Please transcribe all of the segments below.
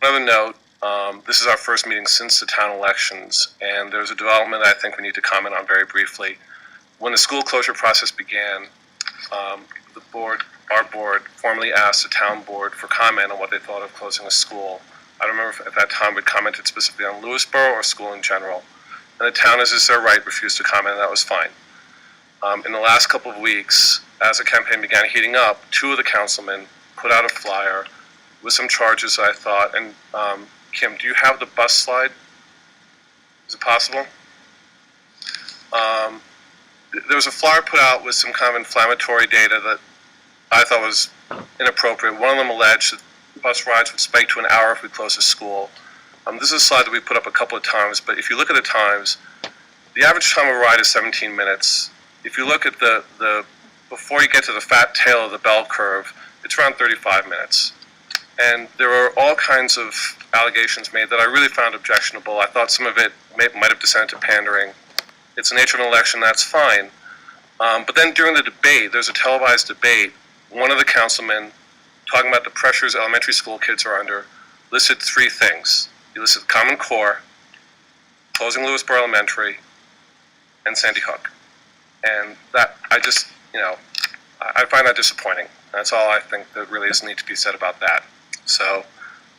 Another note, this is our first meeting since the town elections, and there's a development I think we need to comment on very briefly. When the school closure process began, our board formally asked the town board for comment on what they thought of closing a school. I don't remember if at that time we'd commented specifically on Lewisboro or school in general. And the town, as is their right, refused to comment, and that was fine. In the last couple of weeks, as the campaign began heating up, two of the councilmen put out a flyer with some charges, I thought. And Kim, do you have the bus slide? Is it possible? There was a flyer put out with some kind of inflammatory data that I thought was inappropriate. One of them alleged that bus rides would spike to an hour if we closed the school. This is a slide that we put up a couple of times, but if you look at the times, the average time of a ride is 17 minutes. If you look at before you get to the fat tail of the bell curve, it's around 35 minutes. And there are all kinds of allegations made that I really found objectionable. I thought some of it might have descended to pandering. It's the nature of an election, that's fine. But then during the debate, there's a televised debate, one of the councilmen, talking about the pressures elementary school kids are under, listed three things. He listed Common Core, closing Lewisboro Elementary, and Sandy Hook. And that, I find that disappointing. That's all I think that really doesn't need to be said about that. So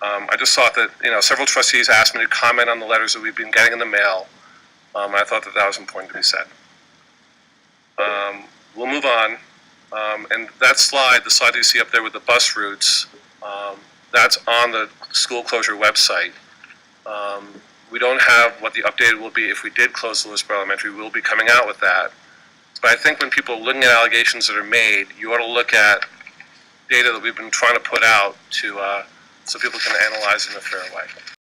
I just thought that, several trustees asked me to comment on the letters that we've been getting in the mail. I thought that was important to be said. We'll move on. And that slide, the slide that you see up there with the bus routes, that's on the school closure website. We don't have what the updated will be if we did close Lewisboro Elementary. We'll be coming out with that. But I think when people are looking at allegations that are made, you ought to look at data that we've been trying to put out so people can analyze it in a fair way.